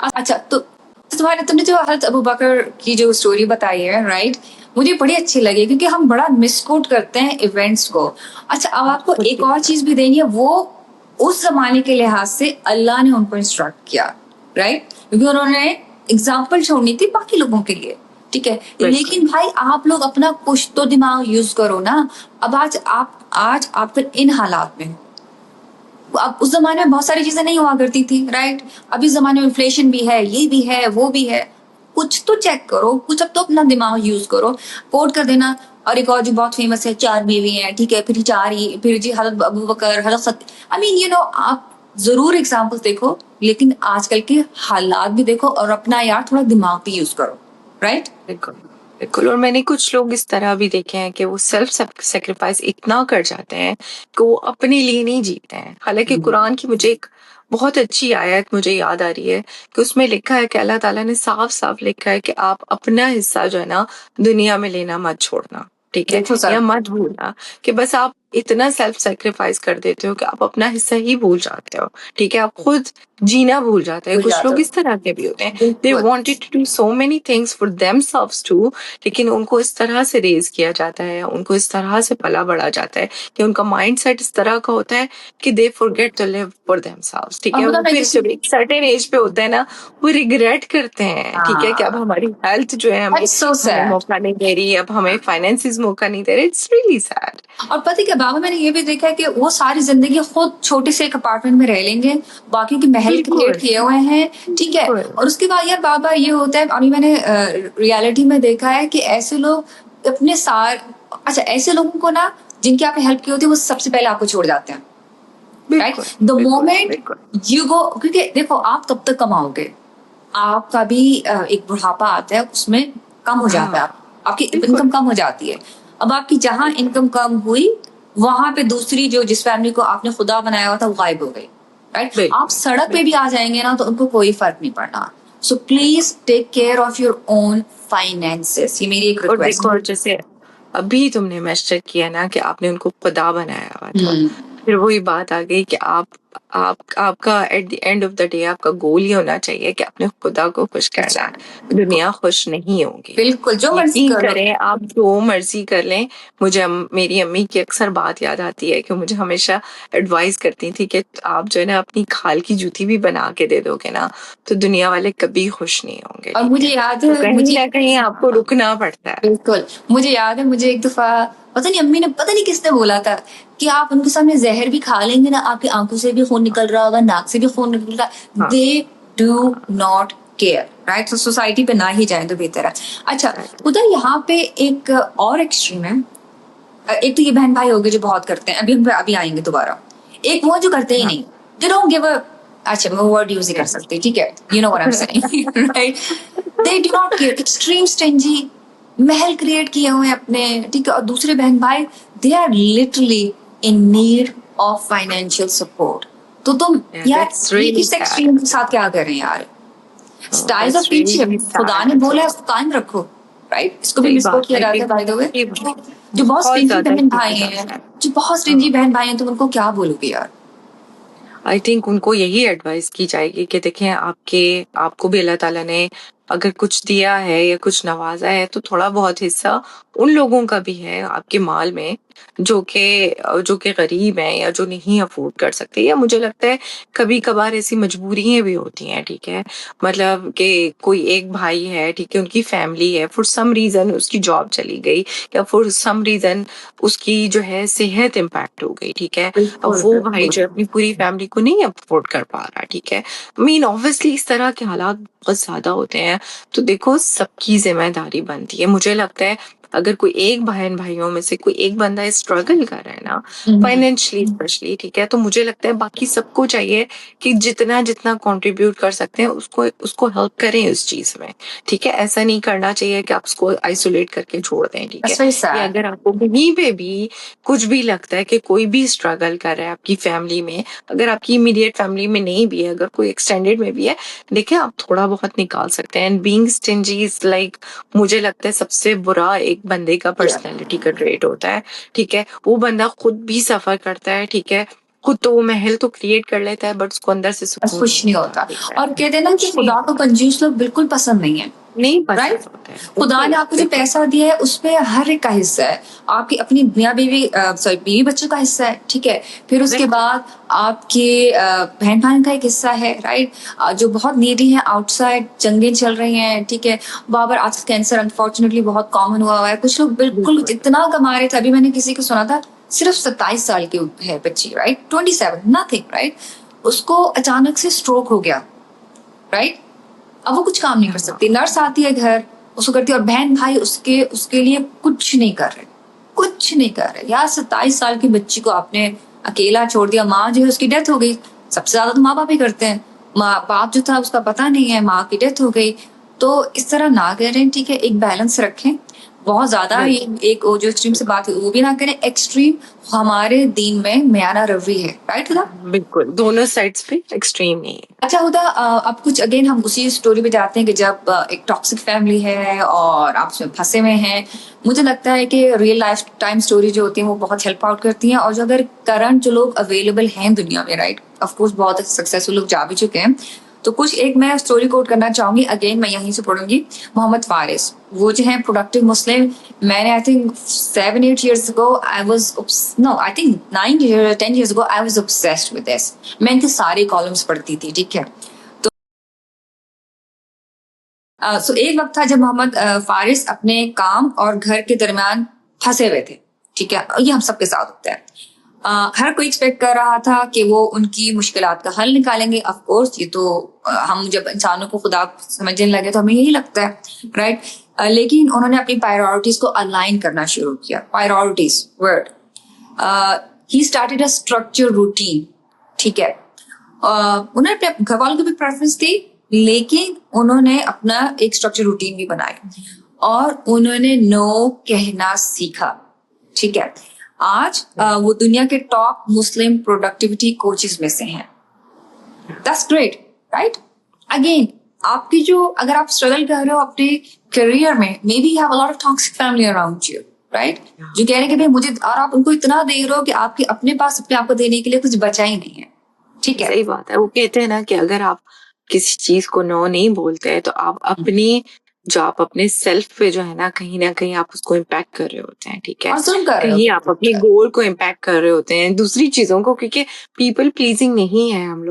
अच्छा, तो तुमने जो हज़रत अबू बकर की जो स्टोरी बताई है, राइट, मुझे बड़ी अच्छी लगी क्योंकि हम बड़ा मिसकोट करते हैं इवेंट्स को। अच्छा, अब आपको खुद एक की और चीज भी देनी है, वो उस जमाने के लिहाज से अल्लाह ने उनको इंस्ट्रक्ट किया, राइट, क्योंकि उन्होंने एग्जाम्पल छोड़नी थी बाकी लोगों के लिए, ठीक है। बिल्कुल लेकिन भाई आप लोग अपना कुछ तो दिमाग यूज करो ना। अब आज आप फिर इन हालात में हो। अब उस जमाने में बहुत सारी चीजें नहीं हुआ करती थी, राइट। अभी जमाने में इन्फ्लेशन भी है, ये भी है, वो भी है। कुछ तो चेक करो, कुछ अब तो अपना दिमाग यूज करो। कोट कर देना। और एक और जो बहुत फेमस है, 4 बीवी हैं, ठीक है, फिर चार ही, फिर जी हजरत अबू बकर, हजरत, आई मीन आप जरूर एग्जाम्पल्स देखो, लेकिन आजकल के हालात भी देखो और अपना यार थोड़ा दिमाग भी यूज करो, राइट। बिल्कुल बिल्कुल। और मैंने कुछ लोग इस तरह भी देखे हैं कि वो सेल्फ सेक्रीफाइस इतना कर जाते हैं कि वो अपने लिए नहीं जीते हैं। हालांकि कुरान की मुझे एक बहुत अच्छी आयत मुझे याद आ रही है कि उसमें लिखा है कि अल्लाह ताला ने साफ साफ लिखा है कि आप अपना हिस्सा जो है ना दुनिया में लेना मत छोड़ना, ठीक है, देखो या सर, मत भूलना। कि बस आप इतना सेल्फ सेक्रीफाइस कर देते हो कि आप अपना हिस्सा ही भूल जाते हो, ठीक है, आप खुद जीना भूल जाते हैं। भूल कुछ जाते लोग हो, इस तरह के भी होते हैं, दे बिल्कुल। Wanted to do so many things for themselves too, लेकिन उनको इस तरह से रेज किया जाता है, उनको इस तरह से पला बढ़ा जाता है कि उनका माइंडसेट इस तरह का होता है कि they forget to live for themselves, ठीक अब है। बता वो मैं फिर किसी, जब एक सर्टेन एज पे होता है ना, वो रिग्रेट करते हैं, ठीक है, कि अब हाँ, हमारी हेल्थ जो है हमें दैट्स सो हमें सैड। मौका नहीं दे रही, अब हमें फाइनेंसिस मौका नहीं दे रहे। It's really sad. और पता है क्या बाबा, मैंने ये भी देखा है कि वो सारी जिंदगी खुद छोटे से एक अपार्टमेंट में रह लेंगे, बाकी के महल क्रिएट बिल्कुल किए हुए हैं, ठीक है। बिल्कुल। और उसके बाद यार बाबा ये होता है, अभी मैंने रियलिटी में देखा है कि ऐसे लोग अपने सार, अच्छा ऐसे लोगों को ना जिनकी आपने हेल्प की होती है वो सबसे पहले आपको छोड़ जाते हैं, राइट। बिल्कुल द बिल्कुल मोमेंट बिल्कुल। यू गो, क्योंकि देखो आप तब तक कमाओगे, आपका भी एक बुढ़ापा आता है, उसमें कम हो जाता है, हाँ आपकी बिल्कुल। इनकम कम हो जाती है। अब आपकी जहां इनकम कम हुई, वहां पे दूसरी जो जिस फैमिली को आपने खुदा बनाया हुआ था वो गायब हो गई, राइट। आप बिल्कुल सड़क पे भी बिल्कुल। आ जाएंगे ना तो उनको कोई फर्क नहीं पड़ना। So please take care of your own finances, ये मेरी एक और रिक्वेस्ट देखो, है। और जैसे अभी तुमने मेंशन किया ना कि आपने उनको खुदा बनाया हुआ था, हम्म, फिर वही बात आ गई कि आपका eight the end of the day आपका गोल ही होना चाहिए कि अपने खुदा को खुश करना है। दुनिया खुश नहीं होगी। बिल्कुल जो मर्जी यकीन कर लो। करें, आप जो मर्जी कर लें। मुझे मेरी अम्मी की अक्सर बात याद आती है कि मुझे हमेशा एडवाइस करती थी कि आप जो है ना अपनी खाल की जूती भी बना के दे दोगे ना तो दुनिया वाले कभी खुश नहीं होंगे, और ठीक मुझे है। याद तो है, कहीं मुझे ना कहीं आपको रुकना पड़ता है। बिल्कुल मुझे याद है, मुझे एक दफा पता नहीं अम्मी ने, पता नहीं किसने बोला था कि आप उनके सामने जहर भी खा लेंगे ना, आपकी आंखों से भी खून निकल रहा होगा, नाक से भी खून निकल रहा है, हाँ दे डू हाँ। Not care, right. तो सोसाइटी पे ना ही जाए तो बेहतर है। अच्छा, Exactly. उधर यहाँ पे एक और एक्सट्रीम है। एक तो ये बहन भाई हो गए जो बहुत करते हैं, अभी हम अभी आएंगे दोबारा। एक वो जो करते ही हाँ नहीं, दे डोंट गिव अ, अच्छा मैं वर्ड यूज ही कर सकती, ठीक है, you know what I am saying, right. They do not care, extreme stingy, Mahal create किए हुए हैं अपने, ठीक है। और दूसरे बहन भाई, they are literally in need of financial support. तो तुम yeah, यार that's ये really इस sad. एक्सट्रीम के साथ क्या कर रहे हैं यार। Oh, styles of that's फ्रीडशिप really खुदा sad. ने बोला है, उसको कायम रखो, राइट। इसको भी सही मिसकोट बात किया है जाता कि है बाय द वे। ये जो बहुत बहुत स्टिंजी ज्यादा बहन किया भाई हैं, जाता है। जो बहुत स्टिंजी हाँ, बहन भाई हैं, तुम उनको क्या बोलोगे यार। आई थिंक उनको यही एडवाइस की जाएगी कि देखें, आपको भी अल्लाह ताला ने अगर कुछ दिया है या कुछ नवाजा है तो थोड़ा बहुत हिस्सा उन लोगों का भी है आपके माल में जो कि गरीब हैं या जो नहीं अफोर्ड कर सकते। या मुझे लगता है कभी कभार ऐसी मजबूरियां भी होती हैं, ठीक है। मतलब कि कोई एक भाई है, ठीक है, उनकी फैमिली है, फॉर सम रीजन उसकी जॉब चली गई या फॉर सम रीजन उसकी जो है सेहत इम्पैक्ट हो गई, ठीक है। अब बिल्कुल वो भाई बिल्कुल। जो अपनी पूरी फैमिली को नहीं अफोर्ड कर पा रहा, ठीक है। मीन ऑब्वियसली इस तरह के हालात बहुत ज्यादा होते हैं। तो देखो, सबकी जिम्मेदारी बनती है। मुझे लगता है अगर कोई एक बहन भाइयों में से कोई एक बंदा स्ट्रगल कर रहा है ना फाइनेंशियली स्पेशली, ठीक है, तो मुझे लगता है बाकी सबको चाहिए कि जितना जितना कंट्रीब्यूट कर सकते हैं उसको उसको हेल्प करें उस चीज में, ठीक है। ऐसा नहीं करना चाहिए कि आप उसको आइसोलेट करके छोड़ दें, ठीक है। That's very या sad. अगर आपको कहीं पे भी कुछ भी लगता है कि कोई भी स्ट्रगल कर रहा है आपकी फैमिली में, अगर आपकी इमीडिएट फैमिली में नहीं भी है, अगर कोई एक्सटेंडेड में भी है, देखिए आप थोड़ा बहुत निकाल सकते हैं। And being stingy is like, मुझे लगता है सबसे बुरा एक बंदे का Yeah. पर्सनैलिटी का ट्रेट होता है, ठीक है। वो बंदा खुद भी सफर करता है, ठीक है, खुद तो वो महल तो क्रिएट कर लेता है बट उसको अंदर से बस सुकून कुछ नहीं होता। दिखता है। और कहते हैं ना कि कुछ नहीं खुदा को कंजूस लोग बिल्कुल पसंद नहीं है, नहीं राइट? पसंद होता है। खुदा ने बिल्कुल आपको जो बिल्कुल पैसा दिया है उसमें हर एक का हिस्सा है। आपकी अपनी मियाँ बीवी सॉरी बीवी बच्चों का हिस्सा है, ठीक है? फिर उसके करेक्ट बाद आपके बहन भाई का एक हिस्सा है, राइट? जो बहुत नीडी हैं आउटसाइड, जंगें चल रही हैं, ठीक है? बाबर आजकल कैंसर अनफॉर्चुनेटली बहुत कॉमन हुआ है। कुछ लोग बिल्कुल बिल्कुल इतना कमा रहे थे, अभी मैंने किसी को सुना था सिर्फ 27 साल की है बच्ची, राइट? 27 nothing, right? उसको अचानक से स्ट्रोक हो गया, राइट? अब वो कुछ काम नहीं कर हाँ सकती। नर्स आती है घर, उसको करती है, और बहन भाई उसके उसके लिए कुछ नहीं कर रहे, कुछ नहीं कर रहे। यार 27 साल की बच्ची को आपने अकेला छोड़ दिया। माँ जो है उसकी डेथ हो गई। सबसे ज्यादा तो माँ बाप ही करते हैं। माँ बाप जो था उसका पता नहीं है, माँ की डेथ हो गई। तो इस तरह ना करें, ठीक है? एक बैलेंस रखें। बहुत ज्यादा ये बिल्कुल एक वो जो एक्सट्रीम से बात हुई वो भी ना करें। एक्सट्रीम हमारे दीन में म्याना रवि है, राइट? बिल्कुल दोनों साइड्स पे एक्सट्रीम नहीं है। अच्छा होता अब कुछ अगेन हम उसी स्टोरी पे जाते हैं कि जब एक टॉक्सिक फैमिली है और आप उसमें फंसे हुए हैं। मुझे लगता है कि रियल लाइफ टाइम स्टोरी जो होती है वो बहुत हेल्प आउट करती हैं। और जो अगर करंट जो लोग अवेलेबल हैं दुनिया में, राइट, ऑफ कोर्स बहुत सक्सेसफुल लोग जा भी चुके हैं। तो कुछ एक मैं स्टोरी कोट करना चाहूंगी, अगेन मैं यहीं से पढ़ूंगी। मोहम्मद फारिस, वो जो है प्रोडक्टिव मुस्लिम। मैंने I think 7-8 years ago I was no I think 9 10 years ago I was obsessed with this। मैं इनके सारे कॉलम्स पढ़ती थी, ठीक है? सो एक वक्त था जब मोहम्मद फारिस अपने काम और घर के दरमियान फंसे हुए थे, ठीक है? ये हम सबके साथ होता है। हर कोई एक्सपेक्ट कर रहा था कि वो उनकी मुश्किलात का हल निकालेंगे। ऑफ कोर्स ये तो हम जब इंसानों को खुदा समझने लगे तो हमें यही लगता है, राइट? लेकिन उन्होंने अपनी प्रायोरिटीज को अलाइन करना शुरू किया। Priorities word, he started a structure routine, ठीक है? उन्होंने अपने घर वालों की भी प्रेफरेंस थी, लेकिन उन्होंने अपना एक स्ट्रक्चर रूटीन भी बनाया और उन्होंने नो कहना सीखा, ठीक है? आज वो दुनिया के टॉप मुस्लिम प्रोडक्टिविटी कोचेस में से हैं। That's great, right? अगेन आपकी जो अगर आप स्ट्रगल कर रहे हो अपने करियर में, may be have a lot of toxic family around you, right? जो कह रहे हैं कि भाई मुझे, और आप उनको इतना दे रहे हो कि आपके अपने पास अपने आप को देने के लिए कुछ बचा ही नहीं है, ठीक है? सही बात है। वो कहते हैं ना कि अगर आप किसी चीज को नो नहीं बोलते हैं तो आप अपनी जो आप अपने सेल्फ पे जो है ना कहीं आप उसको इम्पैक्ट कर रहे होते हैं, ठीक है? और जुल्म कर रहे कहीं हो। आप अपने गोल को इम्पैक्ट कर रहे होते हैं दूसरी चीजों को, क्योंकि पीपल प्लीजिंग नहीं है हम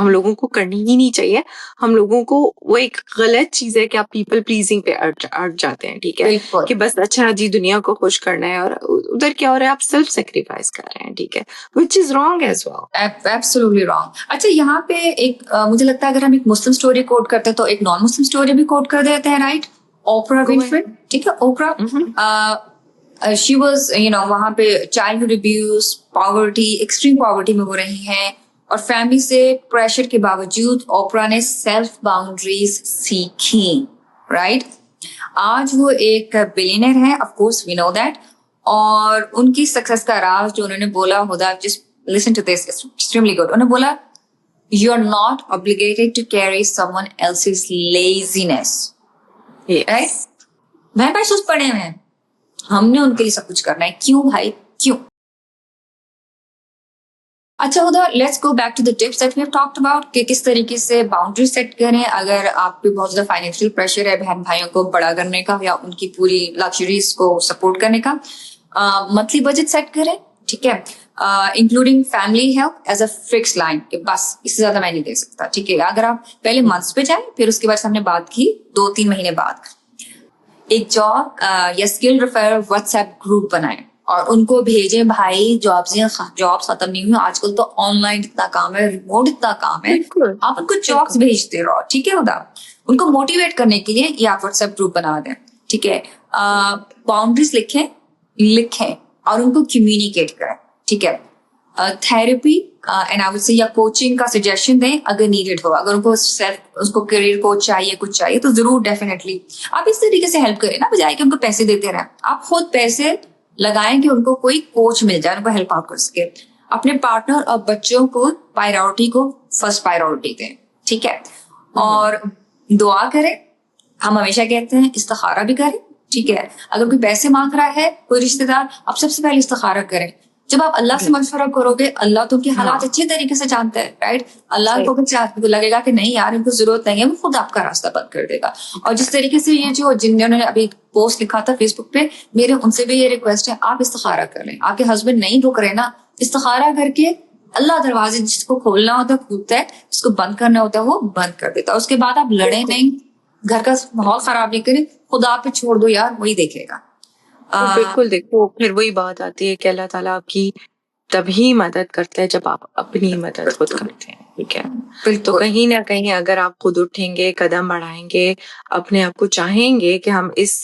लोगों को करनी ही नहीं चाहिए। हम लोगों को वो एक गलत चीज है कि आप पीपल प्लीजिंग पे अट जाते हैं, ठीक है? बिल्कुल कि बस अच्छा जी दुनिया को खुश करना है और उधर क्या हो रहा है, आप सेल्फ सेक्रीफाइस कर रहे हैं, ठीक है? Which is wrong as well. Absolutely wrong. अच्छा यहाँ पे एक मुझे लगता है अगर हम एक मुस्लिम स्टोरी कोट करते हैं तो एक नॉन मुस्लिम स्टोरी भी कोट कर देते हैं, राइट? ओपरा Go ahead. विनफ्रे, ठीक है? ओपरा शी वाज वहां पे childhood abuse, poverty, extreme poverty में हो रही हैं और फैमिली से प्रेशर के बावजूद ओपरा ने सेल्फ बाउंड्रीज सीखी, राइट? आज वो एक बिलियनर है, of course we know that. और उनकी सक्सेस का राज जो उन्होंने बोला, Huda just listen to this, extremely good. उन्होंने बोला you are not obligated to carry someone else's laziness, right? Yes. वह भाई सुस्त पड़े हुए हैं, हमने उनके लिए सब कुछ करना है। क्यों भाई, क्यों? अच्छा Huda, let's go back to the tips that we have talked about कि किस तरीके से बाउंड्री सेट करें अगर आप पे बहुत ज्यादा फाइनेंशियल प्रेशर है बहन भाइयों को बड़ा करने का या उनकी पूरी लग्जरीज को सपोर्ट करने का। मंथली बजट सेट करें, ठीक है? Including family help as a fix line कि बस इससे ज्यादा मैं नहीं दे सकता, ठीक है? अगर आप पहले मंथ्स पे जाए, फिर उसके बाद हमने बात की 2-3 महीने बाद एक जॉब या स्किल रेफरल व्हाट्सएप ग्रुप बनाएं और उनको भेजें। भाई जॉब्स खत्म नहीं हुई आजकल, तो ऑनलाइन इतना काम है, रिमोट इतना काम है, बिल्कुल आप उनको जॉब्स भेजते रहो, ठीक है? उदा उनको मोटिवेट करने के लिए ये आप व्हाट्सएप ग्रुप बना दें, ठीक है? बाउंड्रीज लिखें और उनको कम्युनिकेट करें, ठीक है? Therapy and I would say या कोचिंग का सजेशन दें अगर नीडेड हो। अगर उनको उसको करियर कोच चाहिए, कुछ चाहिए, तो जरूर डेफिनेटली आप इस तरीके से हेल्प करें ना, बजाय कि उनको पैसे देते रहें। आप खुद पैसे लगाएं कि उनको कोई कोच मिल जाए, उनको हेल्प आउट कर सके। अपने पार्टनर और बच्चों को प्रायोरिटी को फर्स्ट प्रायोरिटी दें, ठीक है? और दुआ करें। हम हमेशा कहते हैं इस्तिखारा भी करें, ठीक है? अगर कोई पैसे मांग रहा है कोई रिश्तेदार, आप सबसे पहले इस्तिखारा करें जब आप अल्लाह से मशवरा करोगे, अल्लाह तो उनके हालात अच्छे तरीके से जानता है, राइट? अल्लाह को भी लगेगा कि नहीं यार इनको जरूरत नहीं है, वो खुद आपका रास्ता बंद कर देगा। और जिस तरीके से ये जो जिन्होंने अभी पोस्ट लिखा था फेसबुक पे, मेरे उनसे भी ये रिक्वेस्ट है, आप इस्तिखारा कर लें। आपके हस्बैंड नहीं रुक रहे ना, इस्तिखारा करके अल्लाह दरवाजे जिसको खोलना होता है खोलता है, जिसको बंद करना होता है वो बंद कर देता है। उसके बाद आप लड़े नहीं, घर का माहौल खराब नहीं करें, खुदा पे छोड़ दो यार, वही देखेगा। बिल्कुल, देखो फिर वही बात आती है कि अल्लाह ताला आपकी तभी मदद करता है जब आप अपनी मदद खुद करते हैं, ठीक है? तो कहीं ना कहीं अगर आप खुद उठेंगे, कदम बढ़ाएंगे, अपने आप को चाहेंगे कि हम इस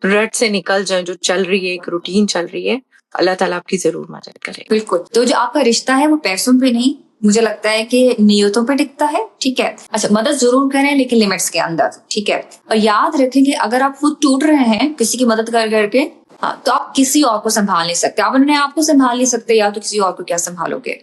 रट से निकल जाएं जो चल रही है, एक रूटीन चल रही है, अल्लाह ताला आपकी जरूर मदद करेगा। बिल्कुल। तो जो आपका रिश्ता है वो पैसों पे नहीं, मुझे लगता है कि नियतों पे टिकता है, ठीक है? अच्छा, मदद जरूर करें लेकिन लिमिट्स के अंदर, ठीक है? और याद रखें कि अगर आप खुद टूट रहे हैं किसी की मदद कर करके, तो आप किसी और को संभाल नहीं सकते। आप अपने आप को संभाल नहीं सकते, या तो किसी और को क्या संभालोगे?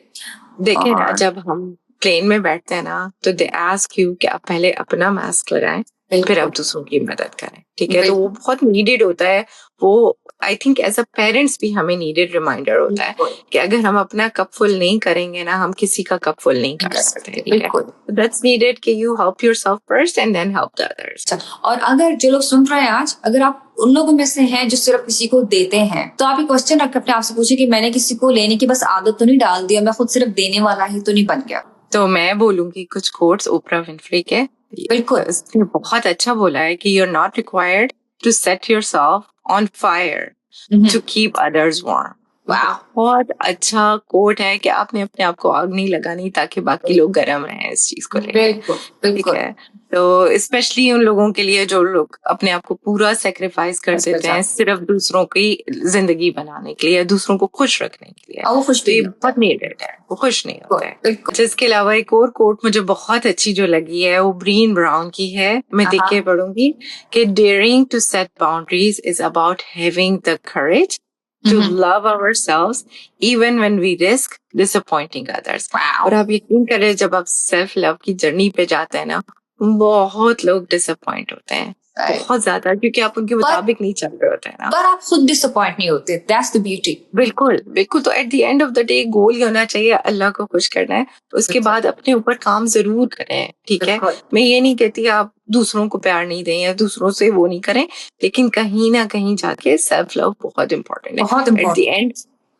देखिए ना, जब हम प्लेन में बैठते हैं ना, तो दे आस्क यू कि आप पहले अपना मास्क लगाएं, फिर आप दूसरों की मदद करें, ठीक है? तो वो बहुत नीडेड होता है। वो I think as a parents भी हमें नीडेड रिमाइंडर होता है कि अगर हम अपना कप फुल नहीं करेंगे ना, हम किसी का कप फुल नहीं कर सकते, ठीक है? दैट्स नीडेड कि you help yourself first and then help the others. और अगर जो लोग सुन रहे हैं आज, अगर आप उन लोगों में से हैं जो सिर्फ किसी को देते हैं, तो आप ये क्वेश्चन रख अपने आप से पूछे कि मैंने किसी को लेने की बस आदत तो नहीं डाल दी, मैं खुद सिर्फ देने वाला ही तो नहीं बन गया। तो मैं बोलूंगी कुछ कोट्स ओपरा विनफ्री के, बिल्कुल, उसने बहुत अच्छा बोला है कि you're not required to set yourself on fire to keep others warm। बहुत अच्छा कोट है कि आपने अपने आप को आग नहीं लगानी ताकि बाकी लोग गर्म रहें इस चीज को लेकर, ठीक है? तो स्पेशली उन लोगों के लिए जो लोग अपने आप को पूरा सेक्रीफाइस कर देते हैं सिर्फ दूसरों की जिंदगी बनाने के लिए, दूसरों को खुश रखने के लिए, तो ये बहुत नीडेड है, वो खुश नहीं होता है। जिसके अलावा एक और कोट मुझे बहुत अच्छी जो लगी है वो ब्रीन ब्राउन की है, मैं देख के पढ़ूंगी कि daring to set boundaries is about having the courage to love ourselves even when we risk disappointing others। और आप यकीन करें, जब आप सेल्फ लव की जर्नी पे जाते हैं ना, बहुत लोग डिसअपॉइंट होते हैं, बहुत ज्यादा, क्योंकि आप उनके मुताबिक नहीं चल रहे होते हैं ना। पर आप खुद डिसअपॉइंट नहीं होते, दैट्स द ब्यूटी। बिल्कुल बिल्कुल। तो at the end of the day goal ये होना चाहिए, अल्लाह को खुश करना है, तो उसके बाद अपने ऊपर काम जरूर करें, ठीक है? मैं ये नहीं कहती आप दूसरों को प्यार नहीं दें या दूसरों से वो नहीं करें, लेकिन कहीं ना कहीं जाके सेल्फ लव बहुत इम्पोर्टेंट है। एट द एंड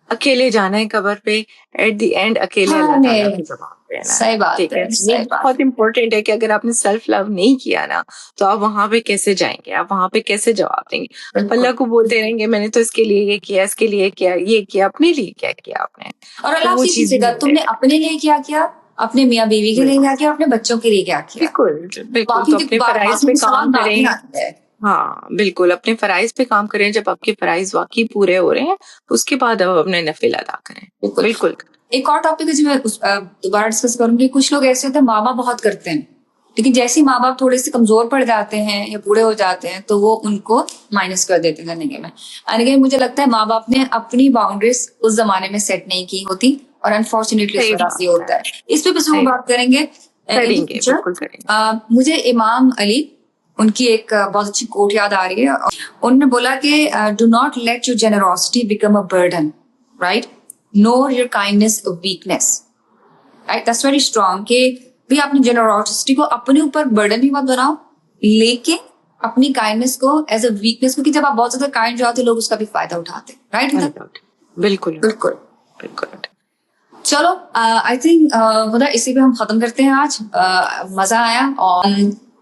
अकेले जाना है कब्र पे, एट द एंड अकेले अल्लाह ताला के जवाब देना। सही बात है, ये बहुत इम्पोर्टेंट है कि अगर आपने सेल्फ लव नहीं किया ना, तो आप वहां पे कैसे जाएंगे, आप वहां पे कैसे जवाब देंगे? अल्लाह को बोलते रहेंगे मैंने तो इसके लिए ये किया, इसके लिए किया, ये किया, अपने लिए क्या किया आपने? और अल्लाह से पूछेगा तुमने अपने लिए क्या किया, अपने मियाँ बीवी के लिए क्या किया, अपने बच्चों के लिए क्या किया? बिल्कुल बिल्कुल। तो अपने फराइज पे काम करें, हाँ बिल्कुल, अपने फराइज पे काम करें। जब आपके फराइज वाकई पूरे हो रहे हैं, उसके बाद आप अपने नफिल अदा करें। बिल्कुल। एक और टॉपिक है जो मैं दोबारा डिस्कस करूंगी। कुछ लोग ऐसे होते हैं माँ बाप बहुत करते हैं, लेकिन जैसे ही माँ बाप थोड़े से कमजोर पड़ जाते हैं या बूढ़े हो जाते हैं तो वो उनको माइनस कर देते हैं जिंदगी में। अनगेन मुझे लगता है माँ बाप ने अपनी बाउंड्रीज उस जमाने में सेट नहीं की होती, और अनफॉर्चुनेटली इस वजह से होता है। इस पे बस हम बात करेंगे। मुझे इमाम अली उनकी एक बहुत अच्छी कोट याद आ रही है। उन्होंने बोला कि do not let your generosity become a burden, right? NOR your kindness a weakness, right? That's very strong कि भी अपनी जेनरोसिटी को अपने ऊपर बर्डन भी मत बनाओ, लेकिन अपनी काइंडनेस को एज अ वीकनेस, क्योंकि जब आप बहुत ज्यादा काइंड जाते लोग उसका भी फायदा उठाते हैं, राइट? बिल्कुल बिल्कुल बिल्कुल। चलो आई थिंक इसी पे हम खत्म करते हैं आज। मजा आया।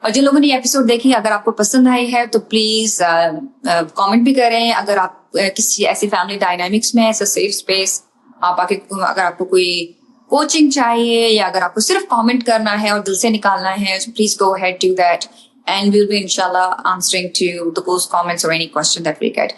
और जिन लोगों ने एपिसोड देखी, अगर आपको पसंद आई है तो प्लीज कमेंट भी करें। अगर आप किसी ऐसी फैमिली डायनामिक्स में, ऐसा सेफ स्पेस आप आके, अगर आपको कोई कोचिंग चाहिए या अगर आपको सिर्फ कमेंट करना है और दिल से निकालना है, so please go ahead, do that, and we'll be inshallah answering to those comments or any question that we get.